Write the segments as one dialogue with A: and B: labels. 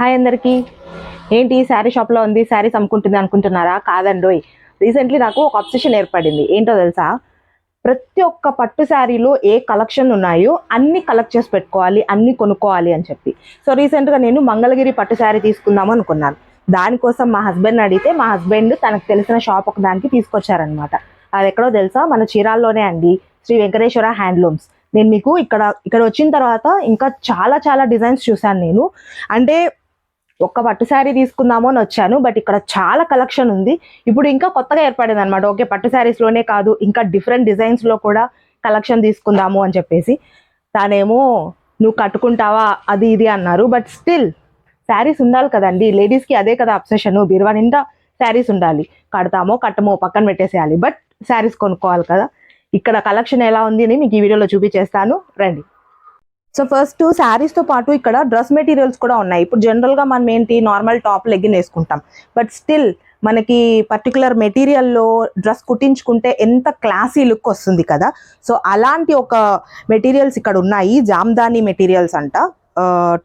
A: Hi అందరికీ. ఏంటి శారీ షాప్లో ఉంది, శారీస్ అమ్ముకుంటుంది అనుకుంటున్నారా? కాదండోయ్. రీసెంట్లీ నాకు ఒక అబ్సెషన్ ఏర్పడింది. ఏంటో తెలుసా? ప్రతి ఒక్క పట్టు శారీలో ఏ కలెక్షన్ ఉన్నాయో అన్ని కలెక్ట్ చేసి పెట్టుకోవాలి, అన్ని కొనుక్కోవాలి అని చెప్పి. సో రీసెంట్గా నేను మంగళగిరి పట్టు శారీ తీసుకుందాము అనుకున్నాను. దానికోసం మా హస్బెండ్ అడిగితే మా హస్బెండ్ తనకు తెలిసిన షాప్ ఒక దానికి తీసుకొచ్చారనమాట. అది ఎక్కడో తెలుసా? మన చీరాల్లోనే అండి, శ్రీ వెంకటేశ్వర హ్యాండ్లూమ్స్. నేను మీకు ఇక్కడ వచ్చిన తర్వాత ఇంకా చాలా చాలా డిజైన్స్ చూశాను నేను. అంటే ఒక్క పట్టు శారీ తీసుకుందాము అని వచ్చాను, బట్ ఇక్కడ చాలా కలెక్షన్ ఉంది. ఇప్పుడు ఇంకా కొత్తగా ఏర్పడింది అనమాట. ఓకే, పట్టు శారీస్లోనే కాదు, ఇంకా డిఫరెంట్ డిజైన్స్లో కూడా కలెక్షన్ తీసుకుందాము అని చెప్పేసి. తానేమో నువ్వు కట్టుకుంటావా అది ఇది అన్నారు. బట్ స్టిల్ శారీస్ ఉండాలి కదండి, లేడీస్కి అదే కదా అబ్సెషన్. బీరువా నిండా శారీస్ ఉండాలి. కడతామో కట్టమో పక్కన పెట్టేసేయాలి, బట్ శారీస్ కొనుక్కోవాలి కదా. ఇక్కడ కలెక్షన్ ఎలా ఉంది అని మీకు ఈ వీడియోలో చూపించేస్తాను, రండి. సో ఫస్ట్ శారీస్తో పాటు ఇక్కడ డ్రెస్ మెటీరియల్స్ కూడా ఉన్నాయి. ఇప్పుడు జనరల్గా మనం ఏంటి, నార్మల్ టాప్ లెగ్గిన్ వేసుకుంటాం, బట్ స్టిల్ మనకి పర్టికులర్ మెటీరియల్లో డ్రెస్ కుట్టించుకుంటే ఎంత క్లాసీ లుక్ వస్తుంది కదా. సో అలాంటి ఒక మెటీరియల్స్ ఇక్కడ ఉన్నాయి. జామ్దాని మెటీరియల్స్ అంట,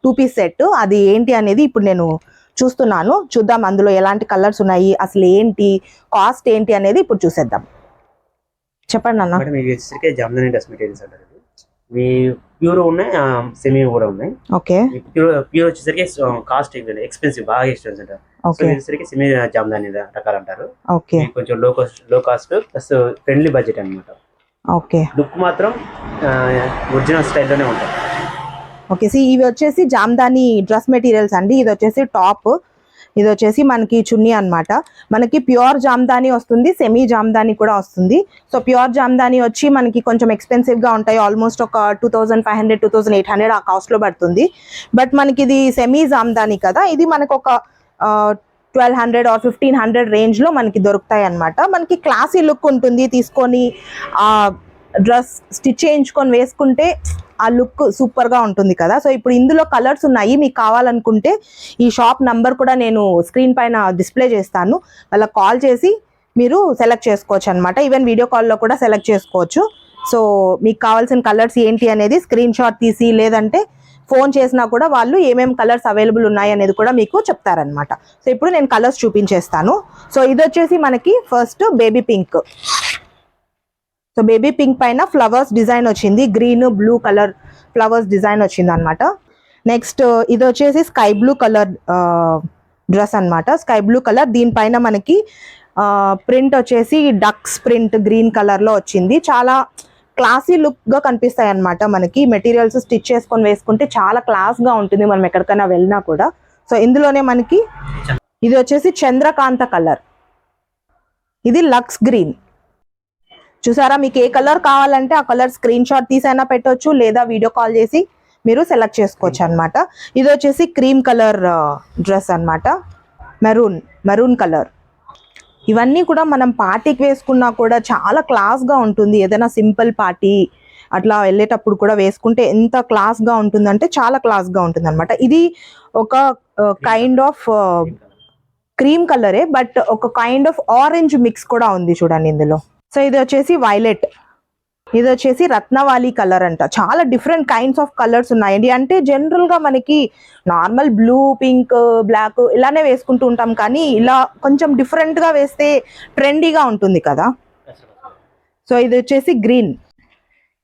A: 2 పీస్ సెట్. అది ఏంటి అనేది ఇప్పుడు నేను చూద్దాం అందులో ఎలాంటి కలర్స్ ఉన్నాయి, అసలు ఏంటి కాస్ట్ ఏంటి అనేది ఇప్పుడు చూసేద్దాం. చెప్పండి అన్న.
B: జామ్దాని డ్రెస్ మెటీరియల్స్ అంటారు. మీ ప్యూర్ ఉన్నాయి, సెమీ కూడా ఉన్నాయి.
A: ఓకే.
B: ప్యూర్ వచ్చేసరికి కాస్ట్ ఎక్స్పెన్సివ్, బాగా ఎక్స్పెన్సివ్ అంటారు. వచ్చేసరికి సెమీ జామ్దాని రకాలు అంటారు.
A: ఓకే.
B: కొంచెం లో కాస్ట్ ప్లస్ ఫ్రెండ్లీ బడ్జెట్ అనమాట.
A: ఓకే.
B: లుక్ మాత్రం ఒరిజినల్ స్టైల్లోనే ఉంటాయి.
A: ఓకే. ఇవి వచ్చేసి జామ్దాని డ్రెస్ మెటీరియల్స్ అండి. ఇది వచ్చేసి టాప్, ఇది వచ్చేసి మనకి చున్నీ అనమాట. మనకి ప్యూర్ జామ్దాని వస్తుంది, సెమీ జామ్దాని కూడా వస్తుంది. సో ప్యూర్ జామ్దాని వచ్చి మనకి కొంచెం ఎక్స్పెన్సివ్గా ఉంటాయి. ఆల్మోస్ట్ ఒక 2500 2800 ఆ కాస్ట్లో పడుతుంది. బట్ మనకి ఇది సెమీ జామ్దాని కదా, ఇది మనకు ఒక 1200 or 1500 రేంజ్లో మనకి దొరుకుతాయి అనమాట. మనకి క్లాసీ లుక్ ఉంటుంది. తీసుకొని డ్రెస్ స్టిచ్ చేయించుకొని వేసుకుంటే ఆ లుక్ సూపర్గా ఉంటుంది కదా. సో ఇప్పుడు ఇందులో కలర్స్ ఉన్నాయి. మీకు కావాలనుకుంటే ఈ షాప్ నంబర్ కూడా నేను స్క్రీన్ పైన డిస్ప్లే చేస్తాను. వాళ్ళకి కాల్ చేసి మీరు సెలెక్ట్ చేసుకోవచ్చు అనమాట. ఈవెన్ వీడియో కాల్లో కూడా సెలెక్ట్ చేసుకోవచ్చు. సో మీకు కావాల్సిన కలర్స్ ఏంటి అనేది స్క్రీన్ షాట్ తీసి, లేదంటే ఫోన్ చేసినా కూడా వాళ్ళు ఏమేమి కలర్స్ అవైలబుల్ ఉన్నాయి అనేది కూడా మీకు చెప్తారనమాట. సో ఇప్పుడు నేను కలర్స్ చూపించేస్తాను. సో ఇది వచ్చేసి మనకి first baby pink. So baby pink పైన ఫ్లవర్స్ డిజైన్ వచ్చింది, green blue colour flowers design వచ్చింది అనమాట. నెక్స్ట్ ఇది వచ్చేసి స్కై బ్లూ కలర్ డ్రెస్ అనమాట. స్కై బ్లూ కలర్, దీనిపైన మనకి ప్రింట్ వచ్చేసి డక్స్ ప్రింట్ గ్రీన్ కలర్లో వచ్చింది. చాలా క్లాసీ లుక్గా కనిపిస్తాయి అనమాట. మనకి మెటీరియల్స్ స్టిచ్ చేసుకొని వేసుకుంటే చాలా క్లాస్గా ఉంటుంది మనం ఎక్కడికైనా వెళ్ళినా కూడా. సో ఇందులోనే మనకి ఇది వచ్చేసి చంద్రకాంత కలర్, ఇది లక్స్ గ్రీన్. చూసారా, మీకు ఏ కలర్ కావాలంటే ఆ కలర్ స్క్రీన్ షాట్ తీసైనా పెట్టవచ్చు, లేదా వీడియో కాల్ చేసి మీరు సెలెక్ట్ చేసుకోవచ్చు అనమాట. ఇది వచ్చేసి క్రీమ్ కలర్ డ్రెస్ అనమాట, మెరూన్ కలర్. ఇవన్నీ కూడా మనం పార్టీకి వేసుకున్నా కూడా చాలా క్లాస్గా ఉంటుంది. ఏదైనా సింపుల్ పార్టీ అట్లా వెళ్ళేటప్పుడు కూడా వేసుకుంటే ఎంత క్లాస్గా ఉంటుందంటే చాలా క్లాస్గా ఉంటుంది అనమాట. ఇది ఒక కైండ్ ఆఫ్ క్రీమ్ కలరే, బట్ ఒక కైండ్ ఆఫ్ ఆరెంజ్ మిక్స్ కూడా ఉంది చూడండి ఇందులో. సో ఇది వచ్చేసి వైలెట్, ఇది వచ్చేసి రత్నవాలి కలర్ అంట. చాలా డిఫరెంట్ కైండ్స్ ఆఫ్ కలర్స్ ఉన్నాయండి. అంటే జనరల్గా మనకి నార్మల్ బ్లూ, పింక్, బ్లాక్ ఇలానే వేసుకుంటూ ఉంటాం, కానీ ఇలా కొంచెం డిఫరెంట్గా వేస్తే ట్రెండీగా ఉంటుంది కదా. సో ఇది వచ్చేసి గ్రీన్,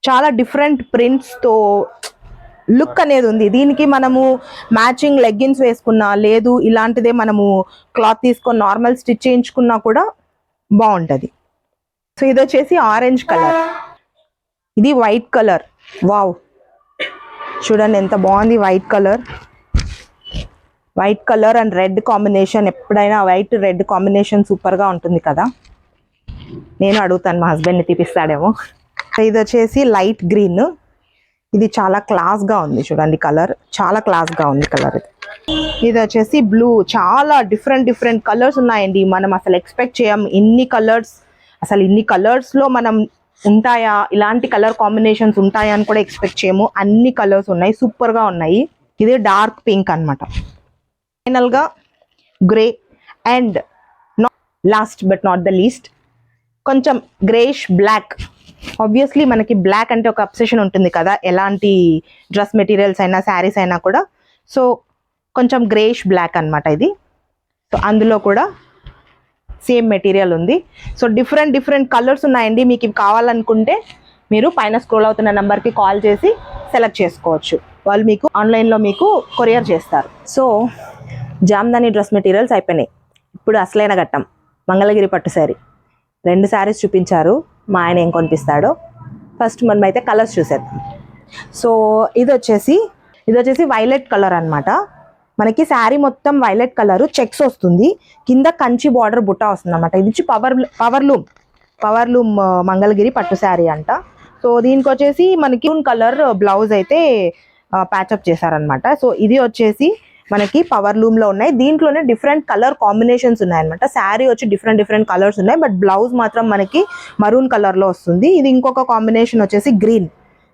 A: చాలా డిఫరెంట్ ప్రింట్స్తో లుక్ అనేది ఉంది. దీనికి మనము మ్యాచింగ్ లెగ్గిన్స్ వేసుకున్నా, లేదు ఇలాంటిదే మనము క్లాత్ తీసుకొని నార్మల్ స్టిచ్ చేయించుకున్నా కూడా బాగుంటుంది. సో ఇది వచ్చేసి ఆరెంజ్ కలర్, ఇది వైట్ కలర్. వావ్, చూడండి ఎంత బాగుంది white colour and red combination. ఎప్పుడైనా వైట్ రెడ్ కాంబినేషన్ సూపర్గా ఉంటుంది కదా. నేను అడుగుతాను మా హస్బెండ్ని తీపిస్తాడేమో. ఇది వచ్చేసి లైట్ గ్రీన్, ఇది చాలా క్లాస్గా ఉంది చూడండి కలర్, చాలా క్లాస్గా ఉంది కలర్. ఇది వచ్చేసి బ్లూ. చాలా డిఫరెంట్ కలర్స్ ఉన్నాయండి. మనం అసలు ఎక్స్పెక్ట్ చేయం ఇన్ని కలర్స్, అసలు ఇన్ని కలర్స్లో మనం ఉంటాయా, ఇలాంటి కలర్ కాంబినేషన్స్ ఉంటాయా అని కూడా ఎక్స్పెక్ట్ చేయము. అన్ని కలర్స్ ఉన్నాయి, సూపర్గా ఉన్నాయి. ఇది డార్క్ పింక్ అనమాట. ఫైనల్గా grey and last but not the least కొంచెం గ్రేష్ బ్లాక్. ఆబ్వియస్లీ మనకి బ్లాక్ అంటే ఒక అబ్సెషన్ ఉంటుంది కదా, ఎలాంటి డ్రెస్ మెటీరియల్స్ అయినా శారీస్ అయినా కూడా. సో కొంచెం గ్రేష్ బ్లాక్ అన్నమాట ఇది. సో అందులో కూడా సేమ్ మెటీరియల్ ఉంది. సో డిఫరెంట్ కలర్స్ ఉన్నాయండి. మీకు ఇవి కావాలనుకుంటే మీరు పైన స్క్రోల్ అవుతున్న నెంబర్కి కాల్ చేసి సెలెక్ట్ చేసుకోవచ్చు. వాళ్ళు మీకు ఆన్లైన్లో మీకు కొరియర్ చేస్తారు. సో జామ్దాని డ్రెస్ మెటీరియల్స్ అయిపోయినాయి. ఇప్పుడు అసలైన ఘట్టం మంగళగిరి పట్టు శారీ. 2 శారీస్ చూపించారు. మా ఆయన ఏం కొనిపిస్తాడో ఫస్ట్ మనం అయితే కలర్స్ చూసేద్దాం. సో ఇది వచ్చేసి వైలెట్ కలర్ అన్నమాట. మనకి శారీ మొత్తం వైలెట్ కలర్ చెక్స్ వస్తుంది. కింద కంచి బార్డర్ బుట్ట వస్తుంది అన్నమాట. ఇది వచ్చి పవర్ లూమ్ మంగళగిరి పట్టు శారీ అంట. సో దీనికి వచ్చేసి మనకి కలర్ బ్లౌజ్ అయితే ప్యాచప్ చేశారనమాట. సో ఇది వచ్చేసి మనకి పవర్ లూమ్ లో ఉన్నాయి. దీంట్లోనే డిఫరెంట్ కలర్ కాంబినేషన్స్ ఉన్నాయన్నమాట. శారీ వచ్చి డిఫరెంట్ కలర్స్ ఉన్నాయి. బట్ బ్లౌజ్ మాత్రం మనకి మరూన్ కలర్ లో వస్తుంది. ఇది ఇంకొక కాంబినేషన్ వచ్చేసి గ్రీన్.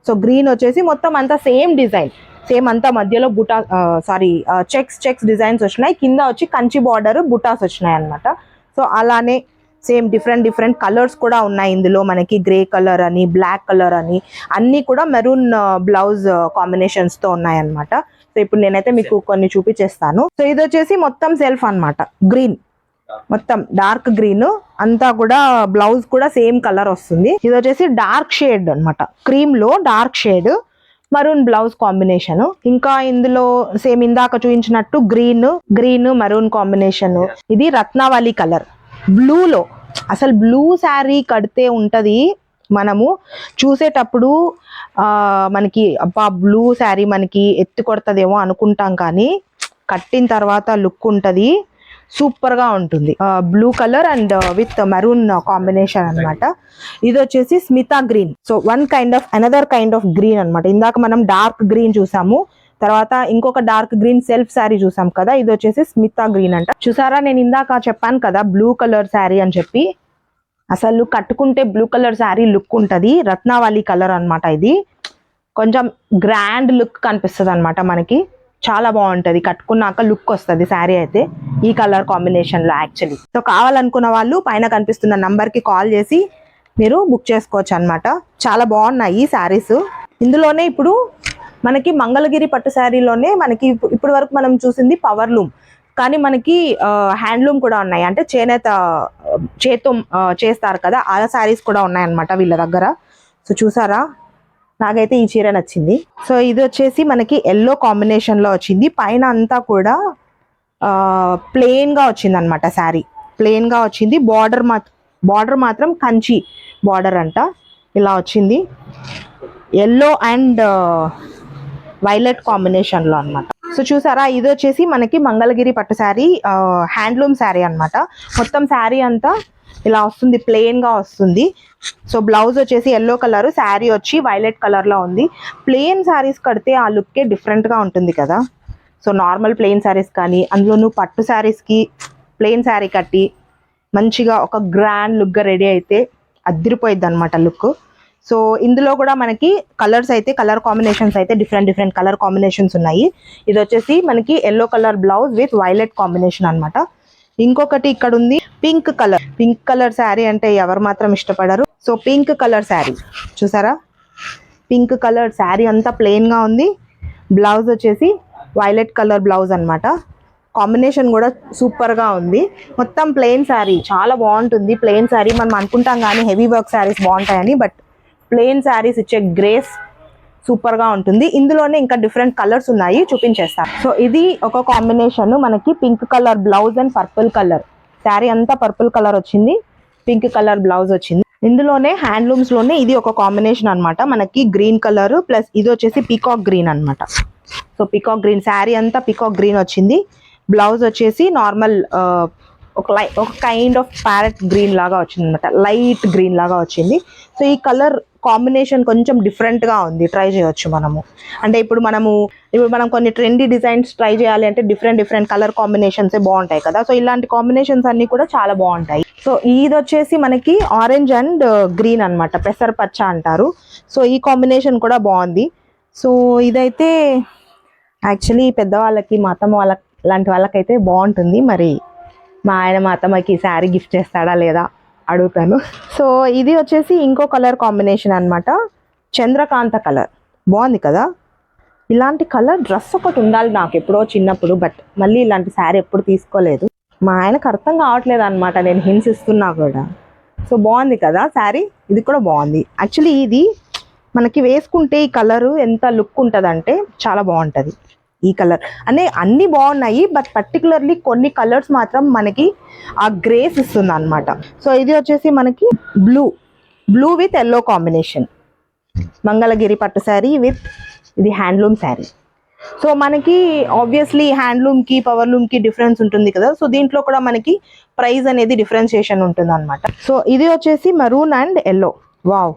A: సో గ్రీన్ వచ్చేసి మొత్తం అంతా సేమ్ డిజైన్, సేమ్ అంతా మధ్యలో బుటా చెక్స్ డిజైన్స్ వచ్చినాయి. కింద వచ్చి కంచి బార్డర్ బుటాస్ వచ్చినాయి అనమాట. సో అలానే సేమ్ డిఫరెంట్ కలర్స్ కూడా ఉన్నాయి ఇందులో. మనకి గ్రే కలర్ అని, బ్లాక్ కలర్ అని అన్నీ కూడా మెరూన్ బ్లౌజ్ కాంబినేషన్స్ తో ఉన్నాయి అనమాట. సో ఇప్పుడు నేనైతే మీకు కొన్ని చూపించేస్తాను. సో ఇది వచ్చేసి మొత్తం సెల్ఫ్ అన్నమాట. గ్రీన్, మొత్తం డార్క్ గ్రీన్ అంతా కూడా. బ్లౌజ్ కూడా సేమ్ కలర్ వస్తుంది. ఇది వచ్చేసి డార్క్ షేడ్ అన్నమాట. క్రీమ్ లో dark shade maroon blouse combination. ఇంకా ఇందులో సేమ్ ఇందాక చూపించినట్టు గ్రీన్ మరూన్ కాంబినేషన్. ఇది రత్నావళి కలర్ బ్లూలో. అసలు బ్లూ శారీ కడితే ఉంటది, మనము చూసేటప్పుడు మనకి అబ్బా బ్లూ శారీ మనకి ఎత్తి కొడతదేమో అనుకుంటాం, కానీ కట్టిన తర్వాత లుక్ ఉంటది, సూపర్ గా ఉంటుంది. Blue colour and with maroon combination అన్నమాట. ఇది వచ్చేసి Smita green. So another kind of green అన్నమాట. ఇందాక మనం డార్క్ గ్రీన్ చూసాము, తర్వాత ఇంకొక డార్క్ గ్రీన్ సెల్ఫ్ శారీ చూసాం కదా. ఇది వచ్చేసి స్మితా గ్రీన్ అంట. చూసారా, నేను ఇందాక చెప్పాను కదా బ్లూ కలర్ శారీ అని చెప్పి. అసలు కట్టుకుంటే బ్లూ కలర్ శారీ లుక్ ఉంటది. రత్నావళి కలర్ అన్నమాట. ఇది కొంచెం గ్రాండ్ లుక్ కనిపిస్తుంది అనమాట మనకి. చాలా బాగుంటది, కట్టుకున్నాక లుక్ వస్తుంది శారీ అయితే ఈ కలర్ కాంబినేషన్ లో యాక్చువల్లీ. సో కావాలనుకున్న వాళ్ళు పైన కనిపిస్తున్న నంబర్ కి కాల్ చేసి మీరు బుక్ చేసుకోవచ్చు అన్నమాట. చాలా బాగున్నాయి ఈ శారీస్. ఇందులోనే ఇప్పుడు మనకి మంగళగిరి పట్టు శారీలోనే మనకి ఇప్పుడు వరకు మనం చూసింది పవర్ లూమ్, కానీ మనకి హ్యాండ్లూమ్ కూడా ఉన్నాయి. అంటే చేతో చేస్తారు కదా, ఆ శారీస్ కూడా ఉన్నాయన్నమాట వీళ్ళ దగ్గర. సో చూసారా, నాకైతే ఈ చీర నచ్చింది. సో ఇది వచ్చేసి మనకి ఎల్లో కాంబినేషన్ లో వచ్చింది. పైన అంతా కూడా ప్లెయిన్ గా వచ్చింది అనమాట. శారీ ప్లెయిన్ గా వచ్చింది. బార్డర్ మాత్రం కంచి బార్డర్ అంట. ఇలా వచ్చింది ఎల్లో అండ్ వైలెట్ కాంబినేషన్ లో అన్నమాట. సో చూసారా, ఇది వచ్చేసి మనకి మంగళగిరి పట్టు శారీ, హ్యాండ్లూమ్ శారీ అన్నమాట. మొత్తం శారీ అంతా ఇలా వస్తుంది, ప్లెయిన్ గా వస్తుంది. సో బ్లౌజ్ వచ్చేసి ఎల్లో కలర్, శారీ వచ్చి వైలెట్ కలర్ లో ఉంది. ప్లెయిన్ శారీస్ కడితే ఆ లుక్కే డిఫరెంట్ గా ఉంటుంది కదా. సో నార్మల్ ప్లెయిన్ శారీస్ కానీ, అందులోనూ పట్టు శారీస్ కి ప్లెయిన్ శారీ కట్టి మంచిగా ఒక గ్రాండ్ లుక్ గా రెడీ అయితే అదిరిపోయిద్ది అనమాట లుక్. సో ఇందులో కూడా మనకి కలర్ కాంబినేషన్స్ అయితే డిఫరెంట్ కలర్ కాంబినేషన్స్ ఉన్నాయి. ఇది వచ్చేసి మనకి yellow colour blouse with violet combination అన్నమాట. ఇంకొకటి ఇక్కడ ఉంది పింక్ కలర్ శారీ. అంటే ఎవరు మాత్రం ఇష్టపడరు. సో పింక్ కలర్ శారీ చూసారా, పింక్ కలర్ శారీ అంతా ప్లెయిన్ గా ఉంది. బ్లౌజ్ వచ్చేసి వైలెట్ కలర్ బ్లౌజ్ అన్నమాట. కాంబినేషన్ కూడా సూపర్ గా ఉంది. మొత్తం ప్లెయిన్ శారీ, చాలా బాగుంటుంది ప్లెయిన్ శారీ. మనం అనుకుంటాం కానీ హెవీ వర్క్ శారీస్ బాగుంటాయని, బట్ ప్లెయిన్ శారీస్ ఇచ్చే గ్రేస్ సూపర్ గా ఉంటుంది. ఇందులోనే ఇంకా డిఫరెంట్ కలర్స్ ఉన్నాయి, చూపించేస్తాను. సో ఇది ఒక కాంబినేషన్, మనకి pink colour blouse and purple colour sari అంతా పర్పుల్ కలర్ వచ్చింది, పింక్ కలర్ బ్లౌజ్ వచ్చింది. ఇందులోనే హ్యాండ్లూమ్స్ లోనే ఇది ఒక కాంబినేషన్ అన్నమాట. మనకి గ్రీన్ కలర్ ప్లస్ ఇది వచ్చేసి పీకాక్ గ్రీన్ అన్నమాట. సో పీకాక్ గ్రీన్ శారీ అంతా పీకాక్ గ్రీన్ వచ్చింది. బ్లౌజ్ వచ్చేసి నార్మల్ ఒక కైండ్ ఆఫ్ ప్యారెట్ గ్రీన్ లాగా వచ్చింది అనమాట, లైట్ గ్రీన్ లాగా వచ్చింది. సో ఈ కలర్ కాంబినేషన్ కొంచెం డిఫరెంట్ గా ఉంది, ట్రై చేయొచ్చు మనము. అంటే ఇప్పుడు మనం కొన్ని ట్రెండీ డిజైన్స్ ట్రై చేయాలి అంటే డిఫరెంట్ కలర్ కాంబినేషన్స్ బాగుంటాయి కదా. సో ఇలాంటి కాంబినేషన్స్ అన్ని కూడా చాలా బాగుంటాయి. సో ఇది వచ్చేసి మనకి ఆరెంజ్ అండ్ గ్రీన్ అన్నమాట, పెసర పచ్చ అంటారు. సో ఈ కాంబినేషన్ కూడా బాగుంది. సో ఇదైతే యాక్చువల్లీ పెద్దవాళ్ళకి, మా అత్తమ్మ వాళ్ళకి లాంటి వాళ్ళకైతే బాగుంటుంది. మరి మా ఆయన మా అత్తమ్మకి శారీ గిఫ్ట్ చేస్తాడా లేదా అడుగుతాను. సో ఇది వచ్చేసి ఇంకో కలర్ కాంబినేషన్ అన్నమాట, చంద్రకాంత కలర్. బాగుంది కదా, ఇలాంటి కలర్ డ్రెస్ ఒకటి ఉండాలి నాకు ఎప్పుడో చిన్నప్పుడు, బట్ మళ్ళీ ఇలాంటి శారీ ఎప్పుడు తీసుకోలేదు. మా ఆయనకు అర్థం కావట్లేదు అనమాట నేను హింట్స్ ఇస్తున్నా కూడా. సో బాగుంది కదా శారీ, ఇది కూడా బాగుంది యాక్చువల్లీ. ఇది మనకి వేసుకుంటే ఈ కలరు ఎంత లుక్ ఉంటుందంటే చాలా బాగుంటుంది. ఈ కలర్ అన్నీ బాగున్నాయి, బట్ పర్టికులర్లీ కొన్ని కలర్స్ మాత్రం మనకి ఆ గ్రేస్ ఇస్తుంది అనమాట. సో ఇది వచ్చేసి మనకి blue with yellow combination, Mangalagiri పట్టు శారీ విత్ ఇది హ్యాండ్లూమ్ శారీ. సో మనకి ఆబ్వియస్లీ హ్యాండ్లూమ్కి పవర్లూమ్కి డిఫరెన్స్ ఉంటుంది కదా, సో దీంట్లో కూడా మనకి ప్రైస్ అనేది డిఫరెన్షియేషన్ ఉంటుంది అనమాట. సో ఇది వచ్చేసి maroon and yellow, wow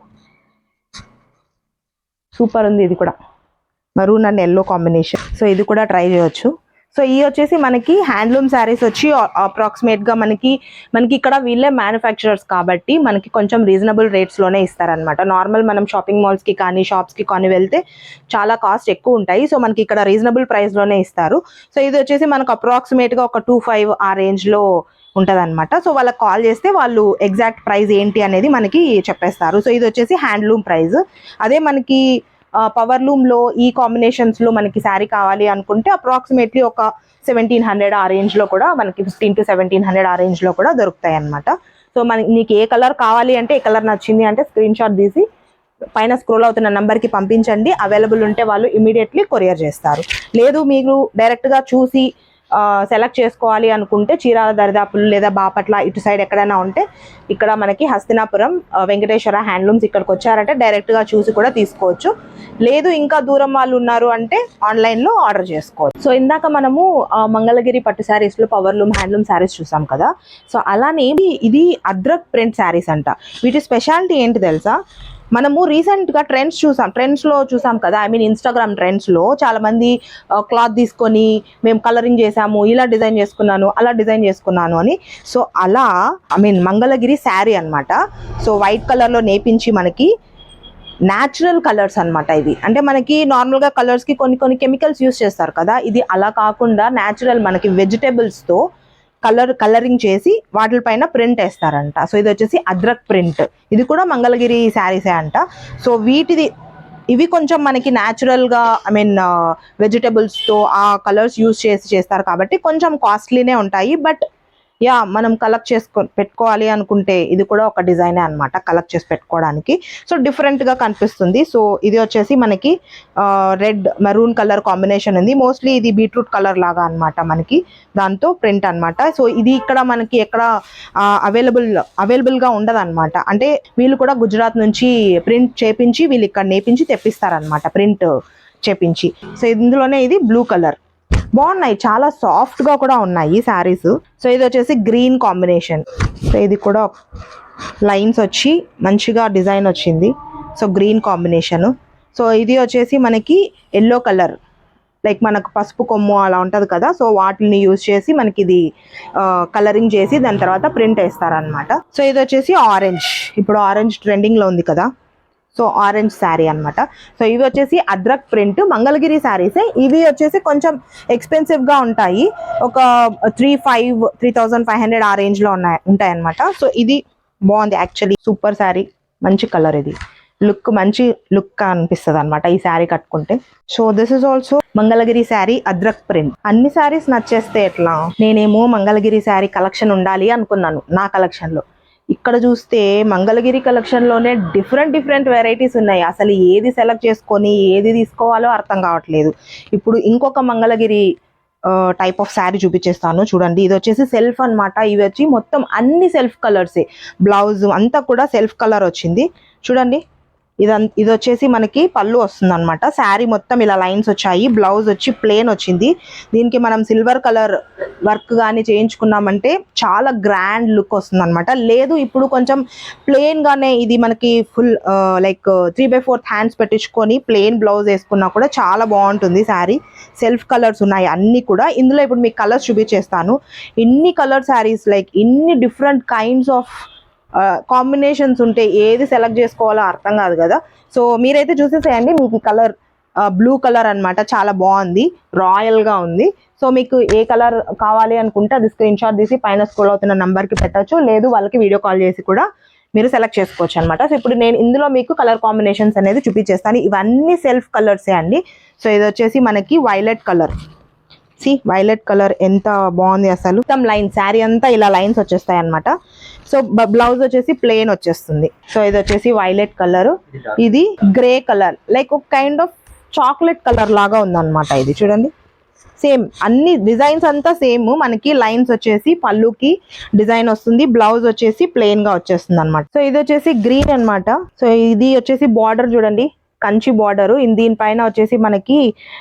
A: super ఉంది. ఇది కూడా maroon and yellow combination, so ఇది కూడా ట్రై చేయొచ్చు. సో ఈ వచ్చేసి మనకి హ్యాండ్లూమ్ శారీస్ వచ్చి అప్రాక్సిమేట్గా మనకి ఇక్కడ వీళ్ళే మ్యానుఫ్యాక్చరర్స్ కాబట్టి మనకి కొంచెం రీజనబుల్ రేట్స్లోనే ఇస్తారనమాట. నార్మల్ మనం షాపింగ్ మాల్స్కి కానీ షాప్స్కి కానీ వెళ్తే చాలా కాస్ట్ ఎక్కువ ఉంటాయి, సో మనకి ఇక్కడ రీజనబుల్ ప్రైస్లోనే ఇస్తారు. సో ఇది వచ్చేసి మనకు అప్రాక్సిమేట్గా ఒక 2,500 ఆ రేంజ్లో ఉంటుంది అనమాట. సో వాళ్ళకి కాల్ చేస్తే వాళ్ళు ఎగ్జాక్ట్ ప్రైస్ ఏంటి అనేది మనకి చెప్పేస్తారు. సో ఇది వచ్చేసి హ్యాండ్లూమ్ ప్రైస్. అదే మనకి పవర్లూమ్లో ఈ కాంబినేషన్స్లో మనకి శారీ కావాలి అనుకుంటే అప్రాక్సిమేట్లీ ఒక 1,700 ఆ రేంజ్లో కూడా మనకి 1,500 to 1,700 ఆ రేంజ్లో కూడా దొరుకుతాయి అనమాట. సో నీకు ఏ కలర్ కావాలి అంటే, ఏ కలర్ నచ్చింది అంటే స్క్రీన్ షాట్ తీసి పైన స్క్రోల్ అవుతున్న నెంబర్కి పంపించండి. అవైలబుల్ ఉంటే వాళ్ళు ఇమీడియట్లీ కొరియర్ చేస్తారు. లేదు మీరు డైరెక్ట్గా చూసి సెలెక్ట్ చేసుకోవాలి అనుకుంటే చీరాల దరిదాపులు లేదా బాపట్ల ఇటు సైడ్ ఎక్కడైనా ఉంటే ఇక్కడ మనకి హస్తినాపురం వెంకటేశ్వర హ్యాండ్లూమ్స్ ఇక్కడికి వచ్చారంటే డైరెక్ట్గా చూసి కూడా తీసుకోవచ్చు. లేదు ఇంకా దూరం వాళ్ళు ఉన్నారు అంటే ఆన్లైన్లో ఆర్డర్ చేసుకోవచ్చు. సో ఇందాక మనము మంగళగిరి పట్టు శారీస్లో పవర్లూమ్ హ్యాండ్లూమ్ శారీస్ చూసాం కదా, సో అలానే ఇది అద్రక్ ప్రింట్ శారీస్ అంట. వీటి స్పెషాలిటీ ఏంటి తెలుసా? మనము రీసెంట్గా ట్రెండ్స్లో చూసాం కదా, ఐ మీన్ ఇన్స్టాగ్రామ్ ట్రెండ్స్లో చాలామంది క్లాత్ తీసుకొని మేము కలరింగ్ చేసాము, ఇలా డిజైన్ చేసుకున్నాను, అలా డిజైన్ చేసుకున్నాను అని. సో అలా మంగళగిరి శారీ అనమాట. సో వైట్ కలర్లో నేపించి మనకి న్యాచురల్ కలర్స్ అనమాట ఇవి. అంటే మనకి నార్మల్గా కలర్స్కి కొన్ని కెమికల్స్ యూస్ చేస్తారు కదా, ఇది అలా కాకుండా న్యాచురల్ మనకి వెజిటేబుల్స్తో కలరింగ్ చేసి వాటిపైన ప్రింట్ వేస్తారంట. సో ఇది వచ్చేసి అద్రక్ ప్రింట్, ఇది కూడా మంగళగిరి శారీసే అంట. సో ఇవి కొంచెం మనకి న్యాచురల్గా వెజిటబుల్స్తో ఆ కలర్స్ యూస్ చేస్తారు కాబట్టి కొంచెం కాస్ట్లీనే ఉంటాయి. బట్ యా మనం కలెక్ట్ పెట్టుకోవాలి అనుకుంటే ఇది కూడా ఒక డిజైనే అనమాట, కలెక్ట్ చేసి పెట్టుకోవడానికి. సో డిఫరెంట్గా కనిపిస్తుంది. సో ఇది వచ్చేసి మనకి రెడ్ మెరూన్ కలర్ కాంబినేషన్ ఉంది. మోస్ట్లీ ఇది బీట్రూట్ కలర్ లాగా అనమాట మనకి, దాంతో ప్రింట్ అనమాట. సో ఇది ఇక్కడ మనకి ఎక్కడ అవైలబుల్గా ఉండదు అనమాట. అంటే వీళ్ళు కూడా గుజరాత్ నుంచి ప్రింట్ చేపించి వీళ్ళు ఇక్కడ నేపించి తెప్పిస్తారనమాట, ప్రింట్ చేపించి. సో ఇందులోనే ఇది బ్లూ కలర్, బాగున్నాయి, చాలా సాఫ్ట్గా కూడా ఉన్నాయి శారీస్. సో ఇది వచ్చేసి గ్రీన్ కాంబినేషన్. సో ఇది కూడా లైన్స్ వచ్చి మంచిగా డిజైన్ వచ్చింది. So green combination. సో ఇది వచ్చేసి మనకి ఎల్లో కలర్, లైక్ మనకు పసుపు కొమ్ము అలా ఉంటుంది కదా, సో వాటిని యూజ్ చేసి మనకి ఇది కలరింగ్ చేసి దాని తర్వాత ప్రింట్ వేస్తారనమాట. సో ఇది వచ్చేసి ఆరెంజ్, ఇప్పుడు ఆరెంజ్ ట్రెండింగ్లో ఉంది కదా, సో ఆరెంజ్ శారీ అనమాట. సో ఇవి వచ్చేసి అద్రక్ ప్రింట్ మంగళగిరి శారీసే. ఇవి వచ్చేసి కొంచెం ఎక్స్పెన్సివ్గా ఉంటాయి, ఒక 3,500 ఆ రేంజ్లో ఉంటాయి అనమాట. సో ఇది బాగుంది యాక్చువల్లీ, సూపర్ శారీ, మంచి కలర్, ఇది మంచి లుక్ అనిపిస్తుంది అనమాట ఈ శారీ కట్టుకుంటే. So this is also Mangalagiri sari Ajrakh print. అన్ని శారీస్ నచ్చేస్తే ఎట్లా? నేనేమో మంగళగిరి శారీ కలెక్షన్ ఉండాలి అనుకున్నాను నా కలెక్షన్లో. ఇక్కడ చూస్తే మంగళగిరి కలెక్షన్లోనే డిఫరెంట్ వెరైటీస్ ఉన్నాయి. అసలు ఏది సెలెక్ట్ చేసుకొని ఏది తీసుకోవాలో అర్థం కావట్లేదు. ఇప్పుడు ఇంకొక మంగళగిరి టైప్ ఆఫ్ శారీ చూపించేస్తాను చూడండి. ఇది వచ్చేసి సెల్ఫ్ అనమాట. ఇవి వచ్చి మొత్తం అన్ని సెల్ఫ్ కలర్సే, బ్లౌజ్ అంతా కూడా సెల్ఫ్ కలర్ వచ్చింది చూడండి. ఇది వచ్చేసి మనకి పళ్ళు వస్తుంది అనమాట. శారీ మొత్తం ఇలా లైన్స్ వచ్చాయి, బ్లౌజ్ వచ్చి ప్లేన్ వచ్చింది. దీనికి మనం సిల్వర్ కలర్ వర్క్ కానీ చేయించుకున్నామంటే చాలా గ్రాండ్ లుక్ వస్తుంది అనమాట. లేదు ఇప్పుడు కొంచెం ప్లెయిన్ గానే ఇది మనకి ఫుల్ లైక్ 3/4 హ్యాండ్స్ పెట్టించుకొని ప్లెయిన్ బ్లౌజ్ వేసుకున్నా కూడా చాలా బాగుంటుంది శారీ. సెల్ఫ్ కలర్స్ ఉన్నాయి అన్ని కూడా. ఇందులో ఇప్పుడు మీకు కలర్స్ చూపించేస్తాను. ఇన్ని కలర్ శారీస్, లైక్ ఇన్ని డిఫరెంట్ కైండ్స్ ఆఫ్ కాంబినేషన్స్ ఉంటే ఏది సెలెక్ట్ చేసుకోవాలో అర్థం కాదు కదా. సో మీరైతే చూసేసేయండి. మీకు ఈ కలర్ బ్లూ కలర్ అనమాట, చాలా బాగుంది, రాయల్గా ఉంది. సో మీకు ఏ కలర్ కావాలి అనుకుంటే అది స్క్రీన్ షాట్ తీసి పైన స్క్రోల్ అవుతున్న నెంబర్కి పెట్టచ్చు. లేదు వాళ్ళకి వీడియో కాల్ చేసి కూడా మీరు సెలెక్ట్ చేసుకోవచ్చు అనమాట. సో ఇప్పుడు నేను ఇందులో మీకు కలర్ కాంబినేషన్స్ అనేది చూపించేస్తాను. ఇవన్నీ సెల్ఫ్ కలర్సే అండి. సో ఇది వచ్చేసి మనకి వైలెట్ కలర్. వైలెట్ కలర్ ఎంత బాగుంది అసలు. మొత్తం లైన్ శారీ అంతా ఇలా లైన్స్ వచ్చేస్తాయి అనమాట. సో బ్లౌజ్ వచ్చేసి ప్లెయిన్ వచ్చేస్తుంది. సో ఇది వచ్చేసి వైలెట్ కలర్, ఇది గ్రే కలర్, లైక్ ఒక కైండ్ ఆఫ్ చాక్లెట్ కలర్ లాగా ఉందన్నమాట. ఇది చూడండి, సేమ్ అన్ని డిజైన్స్ అంతా సేమ్. మనకి లైన్స్ వచ్చేసి పళ్ళుకి డిజైన్ వస్తుంది, బ్లౌజ్ వచ్చేసి ప్లెయిన్ గా వచ్చేస్తుంది అనమాట. సో ఇది వచ్చేసి గ్రీన్ అన్నమాట. సో ఇది వచ్చేసి బార్డర్ చూడండి, కంచి బార్డర్. దీనిపైన వచ్చేసి మనకి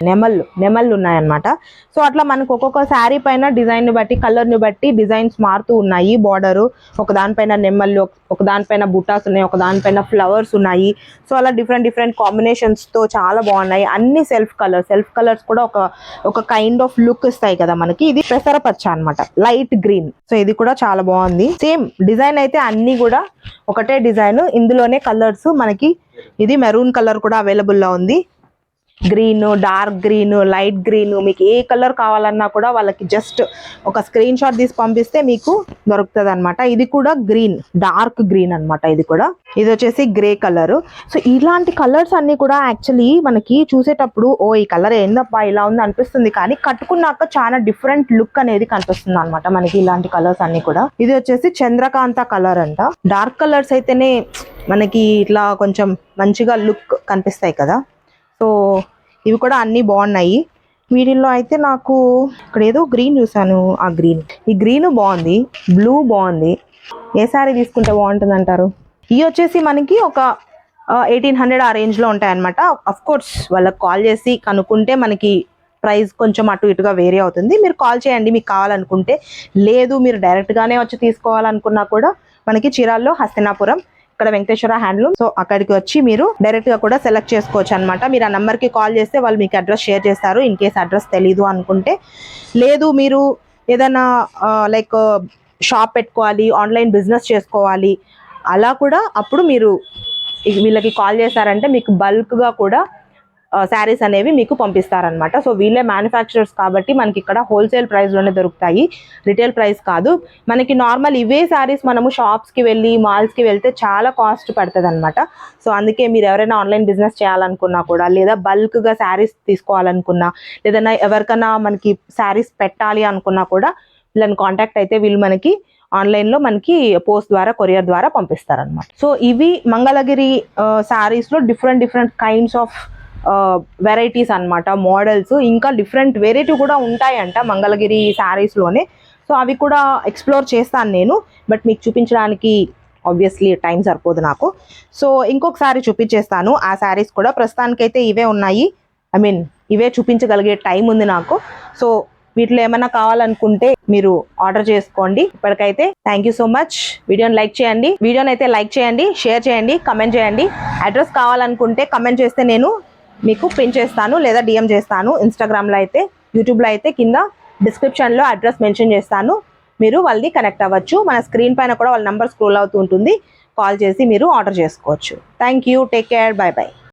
A: నెమళ్ళు ఉన్నాయన్నమాట. సో అట్లా మనకు ఒక్కొక్క శారీ పైన డిజైన్ ని బట్టి, కలర్ ని బట్టి డిజైన్స్ మారుతూ ఉన్నాయి. బార్డర్ ఒక దానిపైన నెమళ్ళు, ఒక దానిపైన బుటాస్ ఉన్నాయి, ఒక దానిపైన ఫ్లవర్స్ ఉన్నాయి. సో అలా డిఫరెంట్ కాంబినేషన్స్ తో చాలా బాగున్నాయి. అన్ని సెల్ఫ్ కలర్స్ కూడా ఒక కైండ్ ఆఫ్ లుక్ ఇస్తాయి కదా మనకి. ఇది పెసర పచ్చ అనమాట, లైట్ గ్రీన్. సో ఇది కూడా చాలా బాగుంది. సేమ్ డిజైన్ అయితే అన్ని కూడా ఒకటే డిజైన్. ఇందులోనే కలర్స్ మనకి ఇది మెరూన్ కలర్ కూడా అవైలబుల్ లో ఉంది. Green, dark green, light green, మీకు ఏ కలర్ కావాలన్నా కూడా వాళ్ళకి జస్ట్ ఒక స్క్రీన్ షాట్ తీసి పంపిస్తే మీకు దొరుకుతుంది అనమాట. ఇది కూడా గ్రీన్, డార్క్ గ్రీన్ అనమాట. ఇది వచ్చేసి గ్రే కలర్. సో ఇలాంటి కలర్స్ అన్ని కూడా యాక్చువల్లీ మనకి చూసేటప్పుడు ఈ కలర్ ఏందబ్బా ఇలా ఉంది అనిపిస్తుంది, కానీ కట్టుకున్నాక చాలా డిఫరెంట్ లుక్ అనేది కనిపిస్తుంది అనమాట మనకి ఇలాంటి కలర్స్ అన్ని కూడా. ఇది వచ్చేసి చంద్రకాంత కలర్ అంట. డార్క్ కలర్స్ అయితేనే మనకి ఇట్లా కొంచెం మంచిగా లుక్ కనిపిస్తాయి కదా. సో ఇవి కూడా అన్నీ బాగున్నాయి. వీటిల్లో అయితే నాకు ఇక్కడ ఏదో గ్రీన్ చూసాను, ఈ గ్రీన్ బాగుంది, బ్లూ బాగుంది. ఏ సారీ తీసుకుంటే బాగుంటుంది అంటారు? ఇవి వచ్చేసి మనకి ఒక 1800 ఆ రేంజ్లో ఉంటాయి అనమాట. అఫ్ కోర్స్ వాళ్ళకి కాల్ చేసి కనుక్కుంటే మనకి ప్రైస్ కొంచెం అటు ఇటుగా వేరే అవుతుంది. మీరు కాల్ చేయండి మీకు కావాలనుకుంటే. లేదు మీరు డైరెక్ట్గానే వచ్చి తీసుకోవాలనుకున్నా కూడా మనకి చీరాల్లో హస్తినాపురం, ఇక్కడ వెంకటేశ్వర హ్యాండ్లూమ్. సో అక్కడికి వచ్చి మీరు డైరెక్ట్ గా కూడా సెలెక్ట్ చేసుకోవచ్చు అనమాట. మీరు ఆ నెంబర్ కి కాల్ చేస్తే వాళ్ళు మీకు అడ్రస్ షేర్ చేస్తారు, ఇన్ కేస్ అడ్రస్ తెలీదు అనుకుంటే. లేదు మీరు ఏదైనా లైక్ షాప్ పెట్టుకోవాలి, ఆన్లైన్ బిజినెస్ చేసుకోవాలి, అలా కూడా అప్పుడు మీరు వీళ్ళకి కాల్ చేశారంటే మీకు బల్క్ గా కూడా శారీస్ అనేవి మీకు పంపిస్తారనమాట. సో వీళ్ళే మ్యానుఫ్యాక్చరర్స్ కాబట్టి మనకి ఇక్కడ హోల్సేల్ ప్రైస్లోనే దొరుకుతాయి, రిటైల్ ప్రైస్ కాదు. మనకి నార్మల్ ఇవే శారీస్ మనము షాప్స్కి వెళ్ళి మాల్స్కి వెళ్తే చాలా కాస్ట్ పడుతుంది అనమాట. సో అందుకే మీరు ఎవరైనా ఆన్లైన్ బిజినెస్ చేయాలనుకున్నా కూడా, లేదా బల్క్గా శారీస్ తీసుకోవాలనుకున్నా, లేదన్నా ఎవరికైనా మనకి శారీస్ పెట్టాలి అనుకున్నా కూడా వీళ్ళని కాంటాక్ట్ అయితే వీళ్ళు మనకి ఆన్లైన్లో మనకి పోస్ట్ ద్వారా, కొరియర్ ద్వారా పంపిస్తారనమాట. సో ఇవి మంగళగిరి శారీస్లో డిఫరెంట్ కైండ్స్ ఆఫ్ వెరైటీస్ అన్నమాట, మోడల్స్. ఇంకా డిఫరెంట్ వెరైటీ కూడా ఉంటాయంట మంగళగిరి శారీస్లోనే. సో అవి కూడా ఎక్స్ప్లోర్ చేస్తాను నేను, బట్ మీకు చూపించడానికి ఆబ్వియస్లీ టైం సరిపోదు నాకు. సో ఇంకొకసారి చూపించేస్తాను ఆ శారీస్ కూడా. ప్రస్తుతానికైతే ఇవే ఉన్నాయి, ఇవే చూపించగలిగే టైం ఉంది నాకు. సో వీటిలో ఏమైనా కావాలనుకుంటే మీరు ఆర్డర్ చేసుకోండి. ఇప్పటికైతే థ్యాంక్ యూ సో మచ్. వీడియోని లైక్ చేయండి, షేర్ చేయండి, కమెంట్ చేయండి. అడ్రస్ కావాలనుకుంటే కమెంట్ చేస్తే నేను మీకు పిన్ చేస్తాను, లేదా డిఎం చేస్తాను. ఇన్స్టాగ్రామ్లో అయితే, యూట్యూబ్లో అయితే కింద డిస్క్రిప్షన్లో అడ్రస్ మెన్షన్ చేస్తాను, మీరు వాళ్ళని కనెక్ట్ అవ్వచ్చు. మన స్క్రీన్ పైన కూడా వాళ్ళ నెంబర్ స్క్రోల్ అవుతూ ఉంటుంది, కాల్ చేసి మీరు ఆర్డర్ చేసుకోవచ్చు. Thank you, take care, by by.